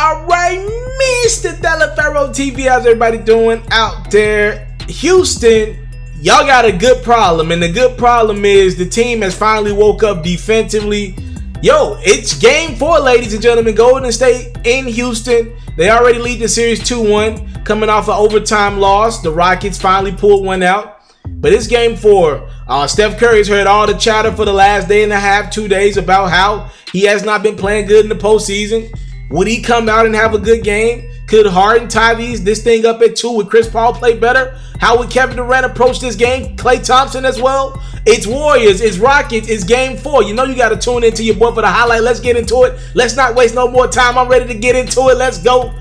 All right, Mr.Taliaferro TV, how's everybody doing out there? Houston, y'all got a good problem, and the good problem is the team has finally woke up defensively. Yo, it's game 4, ladies and gentlemen. Golden State in Houston. They already lead the series 2-1, coming off an overtime loss. The Rockets finally pulled one out. But it's game 4. Steph Curry's heard all the chatter for the last day and a half, 2 days, about how he has not been playing good in the postseason. Would he come out and have a good game? Could Harden tie this thing up at 2? Would Chris Paul play better? How would Kevin Durant approach this game? Klay Thompson as well? It's Warriors, it's Rockets, it's game 4. You know you got to tune into your boy for the highlight. Let's get into it. Let's not waste no more time. I'm ready to get into it. Let's go.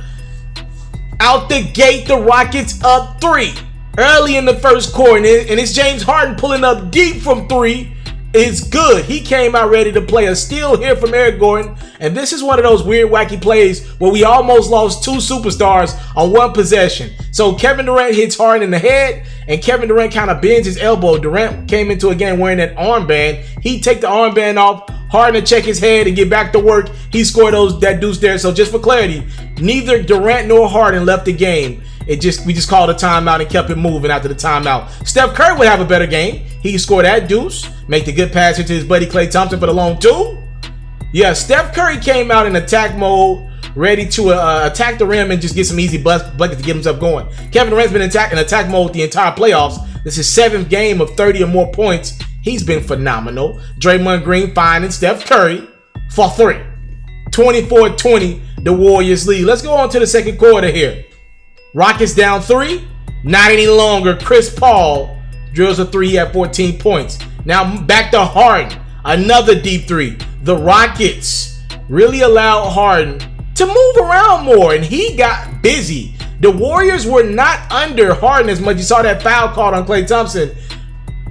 Out the gate, the Rockets up 3 early in the first quarter, and it's James Harden pulling up deep from 3. It's good. He came out ready to play. A steal here from Eric Gordon. And this is one of those weird, wacky plays where we almost lost 2 superstars on one possession. So Kevin Durant hits Harden in the head, and Kevin Durant kind of bends his elbow. Durant came into a game wearing that armband. He take the armband off. Harden to check his head and get back to work. He scored that deuce there. So just for clarity, neither Durant nor Harden left the game. We just called a timeout and kept it moving after the timeout. Steph Curry would have a better game. He scored that deuce, make the good pass into his buddy Klay Thompson for the long 2. Yeah, Steph Curry came out in attack mode, ready to attack the rim and just get some easy buckets to get himself going. Kevin Durant's been in attack mode the entire playoffs. This is his 7th game of 30 or more points. He's been phenomenal. Draymond Green finding Steph Curry for 3. 24-20, the Warriors lead. Let's go on to the second quarter here. Rockets down 3. Not any longer. Chris Paul drills a 3 at 14 points. Now back to Harden. Another deep 3. The Rockets really allowed Harden to move around more, and he got busy. The Warriors were not under Harden as much. You saw that foul called on Klay Thompson.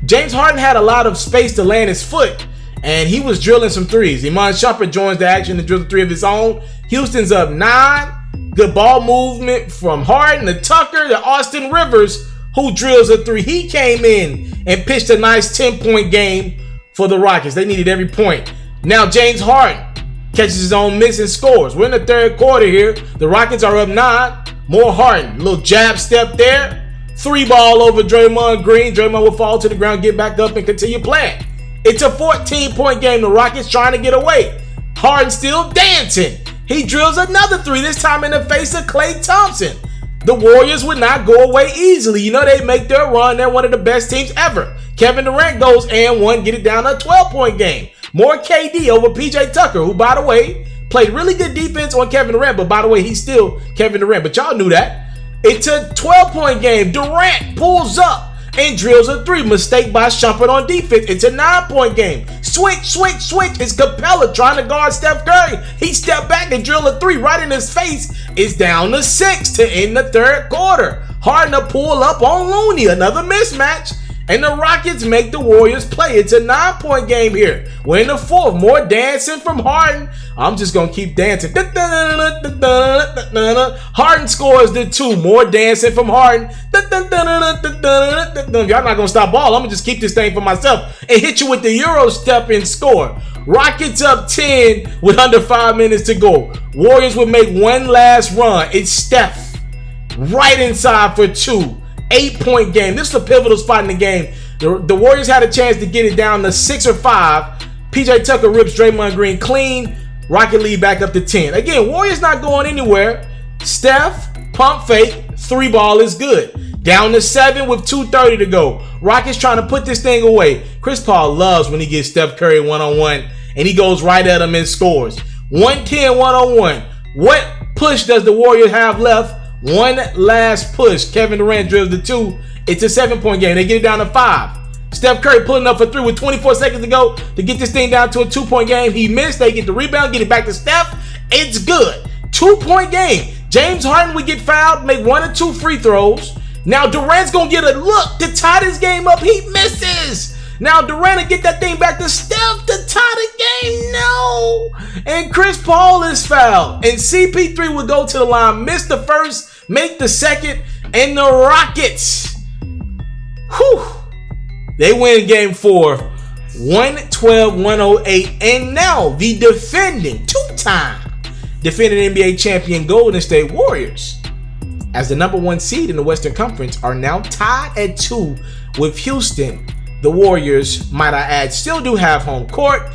James Harden had a lot of space to land his foot, and he was drilling some 3s. Iman Shumpert joins the action to drill the 3 of his own. Houston's up 9. Good ball movement from Harden to Tucker to Austin Rivers, who drills a 3. He came in and pitched a nice 10-point game for the Rockets. They needed every point. Now James Harden catches his own miss and scores. We're in the third quarter here. The Rockets are up 9. More Harden. Little jab step there. 3 ball over Draymond Green. Draymond will fall to the ground, get back up, and continue playing. It's a 14-point game. The Rockets trying to get away. Harden still dancing. He drills another 3, this time in the face of Klay Thompson. The Warriors would not go away easily. You know they make their run. They're one of the best teams ever. Kevin Durant goes and 1, get it down to a 12-point game. More KD over PJ Tucker, who, by the way, played really good defense on Kevin Durant. But, by the way, he's still Kevin Durant. But y'all knew that. It's a 12-point game. Durant pulls up and drills a 3. Mistake by Shumpert on defense. It's a 9-point game. Switch. It's Capella trying to guard Steph Curry. He stepped back and drilled a 3 right in his face. It's down to 6 to end the third quarter. Harden to pull up on Looney. Another mismatch. And the Rockets make the Warriors play. It's a 9-point game here. We're in the 4th. More dancing from Harden. I'm just going to keep dancing. Harden scores the 2. More dancing from Harden. Y'all not going to stop ball. I'm going to just keep this thing for myself and hit you with the Euro step and score. Rockets up 10 with under 5 minutes to go. Warriors would make one last run. It's Steph right inside for 2. 8-point game. This is a pivotal spot in the game. The Warriors had a chance to get it down to 6 or 5. PJ Tucker rips Draymond Green clean. Rocket lead back up to 10. Again, Warriors not going anywhere. Steph, pump fake, 3 ball is good. Down to 7 with 2:30 to go. Rockets trying to put this thing away. Chris Paul loves when he gets Steph Curry one-on-one, and he goes right at him and scores. 110 one-on-one. What push does the Warriors have left? One last push. Kevin Durant drills the 2. It's a 7-point game. They get it down to 5. Steph Curry pulling up for 3 with 24 seconds to go to get this thing down to a 2-point game. He missed. They get the rebound, get it back to Steph. It's good. 2-point game. James Harden would get fouled, make 1 or 2 free throws. Now Durant's going to get a look to tie this game up. He misses. Now Durant will get that thing back to Steph to tie the game. No. And Chris Paul is fouled. And CP3 would go to the line, miss the first, make the second, and the Rockets, they win game 4, 112-108. And now the defending 2-time defending NBA champion Golden State Warriors, as the number 1 seed in the Western Conference, are now tied at 2 with Houston. The Warriors, might I add, still do have home court.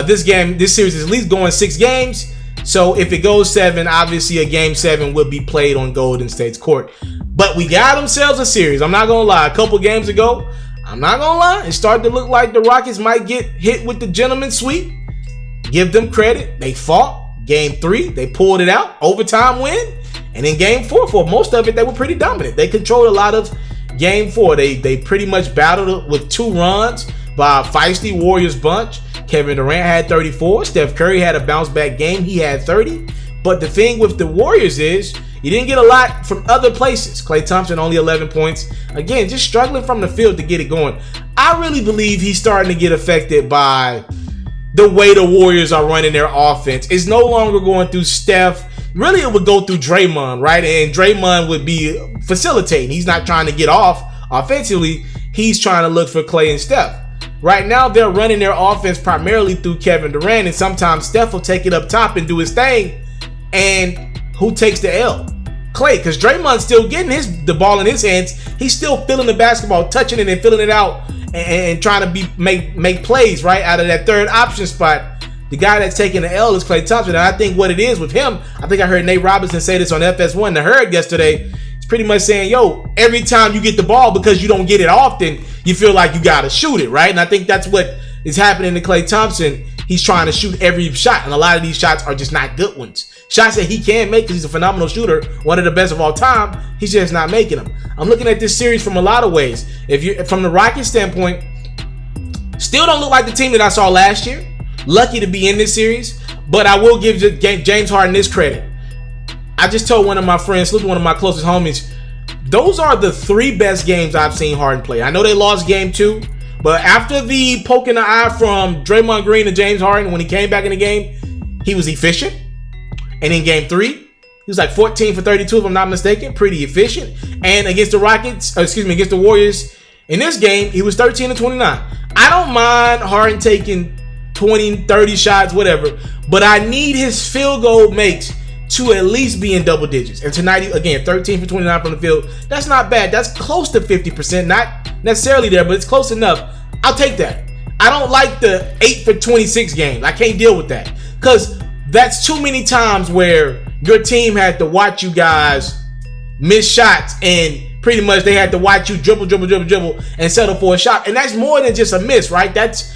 This series is at least going 6 games. So if it goes 7, obviously a game 7 would be played on Golden State's court. But we got themselves a series. I'm not going to lie. A couple games ago, I'm not going to lie, it started to look like the Rockets might get hit with the gentleman's sweep. Give them credit. They fought. Game 3, they pulled it out. Overtime win. And in game 4, for most of it, they were pretty dominant. They controlled a lot of game 4. They pretty much battled with 2 runs by a feisty Warriors bunch. Kevin Durant had 34. Steph Curry had a bounce back game. He had 30. But the thing with the Warriors is you didn't get a lot from other places. Klay Thompson only 11 points. Again, just struggling from the field to get it going. I really believe he's starting to get affected by the way the Warriors are running their offense. It's no longer going through Steph. Really, it would go through Draymond, right? And Draymond would be facilitating. He's not trying to get off offensively. He's trying to look for Klay and Steph. Right now, they're running their offense primarily through Kevin Durant, and sometimes Steph will take it up top and do his thing. And who takes the L? Klay, because Draymond's still getting the ball in his hands. He's still feeling the basketball, touching it and filling it out, and trying to make plays right out of that third option spot. The guy that's taking the L is Klay Thompson. And I think what it is with him, I think I heard Nate Robinson say this on FS1, the Herd yesterday. It's pretty much saying, yo, every time you get the ball, because you don't get it often, you feel like you got to shoot it, right? And I think that's what is happening to Klay Thompson. He's trying to shoot every shot, and a lot of these shots are just not good ones. Shots that he can make because he's a phenomenal shooter, one of the best of all time. He's just not making them. I'm looking at this series from a lot of ways. From the Rockets standpoint, still don't look like the team that I saw last year. Lucky to be in this series, but I will give James Harden this credit. I just told one of my friends, one of my closest homies, those are the 3 best games I've seen Harden play. I know they lost game 2, but after the poke in the eye from Draymond Green and James Harden, when he came back in the game, he was efficient. And in game 3, he was like 14 for 32, if I'm not mistaken, pretty efficient. And against the Warriors, in this game, he was 13 to 29. I don't mind Harden taking 20, 30 shots, whatever, but I need his field goal makes to at least be in double digits. And tonight, again, 13 for 29 from the field. That's not bad. That's close to 50%. Not necessarily there, but it's close enough. I'll take that. I don't like the 8 for 26 games. I can't deal with that, because that's too many times where your team had to watch you guys miss shots, and pretty much they had to watch you dribble and settle for a shot. And that's more than just a miss, right? That's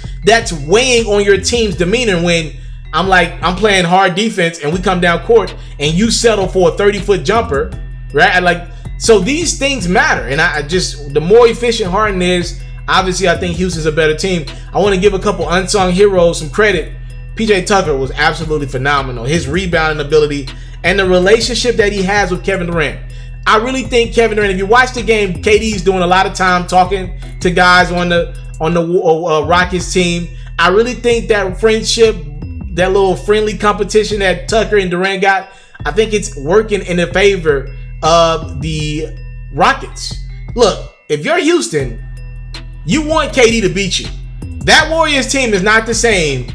weighing on your team's demeanor when I'm playing hard defense and we come down court and you settle for a 30-foot jumper, right? So these things matter. And the more efficient Harden is, obviously I think Houston's a better team. I want to give a couple unsung heroes some credit. PJ Tucker was absolutely phenomenal. His rebounding ability and the relationship that he has with Kevin Durant. I really think Kevin Durant, if you watch the game, KD's doing a lot of time talking to guys on the Rockets team. I really think that friendship, that little friendly competition that Tucker and Durant got, I think it's working in the favor of the Rockets. Look, if you're Houston, you want KD to beat you. That Warriors team is not the same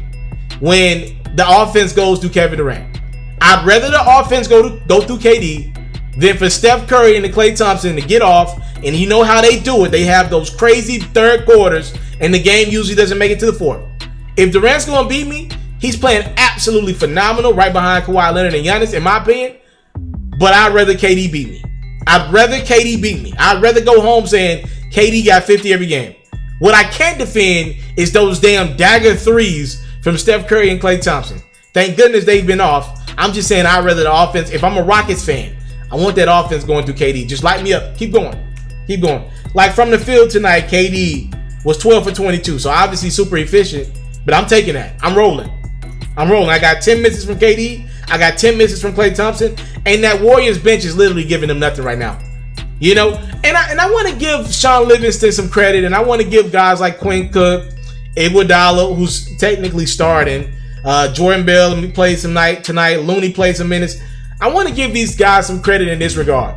when the offense goes through Kevin Durant. I'd rather the offense go through KD than for Steph Curry and the Klay Thompson to get off. And you know how they do it. They have those crazy third quarters, and the game usually doesn't make it to the fourth. If Durant's going to beat me, he's playing absolutely phenomenal right behind Kawhi Leonard and Giannis, in my opinion. But I'd rather KD beat me. I'd rather go home saying KD got 50 every game. What I can't defend is those damn dagger threes from Steph Curry and Klay Thompson. Thank goodness they've been off. I'm just saying I'd rather the offense. If I'm a Rockets fan, I want that offense going through KD. Just light me up. Keep going. Like from the field tonight, KD was 12 for 22. So obviously super efficient. But I'm taking that. I'm rolling. I got 10 misses from KD. I got 10 misses from Klay Thompson. And that Warriors bench is literally giving them nothing right now. You know? And I want to give Sean Livingston some credit. And I want to give guys like Quinn Cook, Iguodala, who's technically starting, Jordan Bell played some tonight. Looney played some minutes. I want to give these guys some credit in this regard.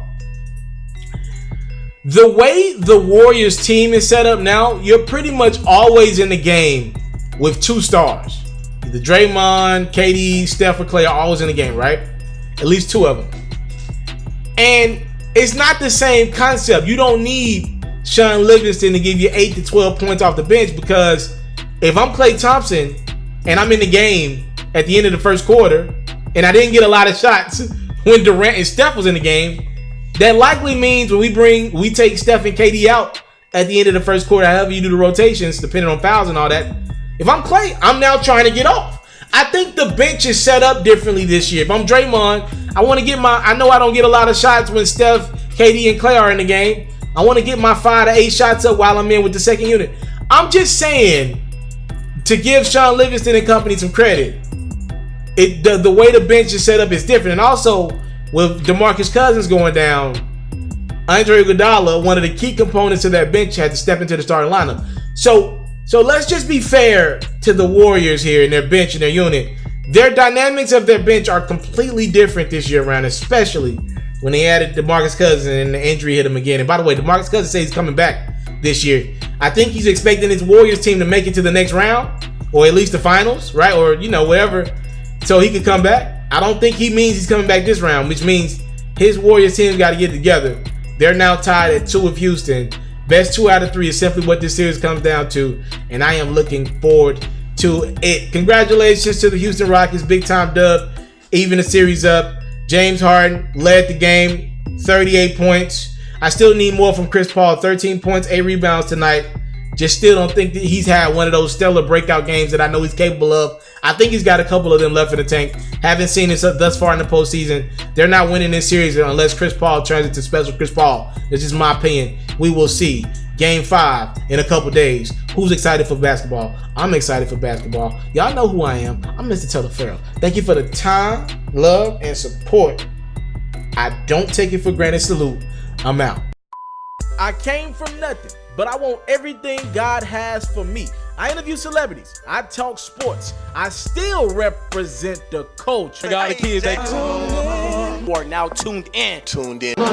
The way the Warriors team is set up now, you're pretty much always in the game with 2 stars. Either Draymond, KD, Steph, or Klay are always in the game, right? At least 2 of them. And it's not the same concept. You don't need Sean Livingston to give you 8 to 12 points off the bench, because if I'm Klay Thompson and I'm in the game at the end of the first quarter and I didn't get a lot of shots when Durant and Steph was in the game, that likely means when we take Steph and KD out at the end of the first quarter, however you do the rotations, depending on fouls and all that. If I'm Klay, I'm now trying to get off. I think the bench is set up differently this year. If I'm Draymond, I want to get I know I don't get a lot of shots when Steph, KD, and Klay are in the game. I want to get my 5 to 8 shots up while I'm in with the second unit. I'm just saying, to give Sean Livingston and company some credit, the way the bench is set up is different. And also, with DeMarcus Cousins going down, Andre Iguodala, one of the key components of that bench, had to step into the starting lineup. So let's just be fair to the Warriors here in their bench and their unit. Their dynamics of their bench are completely different this year around, especially when they added DeMarcus Cousins and the injury hit him again. And by the way, DeMarcus Cousins says he's coming back this year. I think he's expecting his Warriors team to make it to the next round, or at least the finals, right? Or, whatever, so he could come back. I don't think he means he's coming back this round, which means his Warriors team's got to get together. They're now tied at 2 with Houston. Best 2 out of 3 is simply what this series comes down to, and I am looking forward to it. Congratulations to the Houston Rockets, big time dub, even the series up. James Harden led the game, 38 points. I still need more from Chris Paul, 13 points, 8 rebounds tonight. Just still don't think that he's had one of those stellar breakout games that I know he's capable of. I think he's got a couple of them left in the tank. Haven't seen this thus far in the postseason. They're not winning this series unless Chris Paul turns into special Chris Paul. This is my opinion. We will see. Game 5 in a couple days. Who's excited for basketball? I'm excited for basketball. Y'all know who I am. I'm Mr. Taliaferro. Thank you for the time, love, and support. I don't take it for granted. Salute. I'm out. I came from nothing, but I want everything God has for me. I interview celebrities. I talk sports. I still represent the culture. Got the kids, they are now tuned in.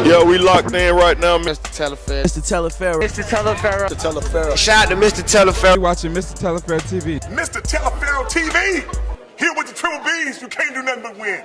Yo, we locked in right now, Mr. Mr.Taliaferro. Taliaferro. Shout out to Mr. Taliaferro. You're watching Mr.Taliaferro TV. Mr. Taliaferro TV. Here with the triple B's, you can't do nothing but win.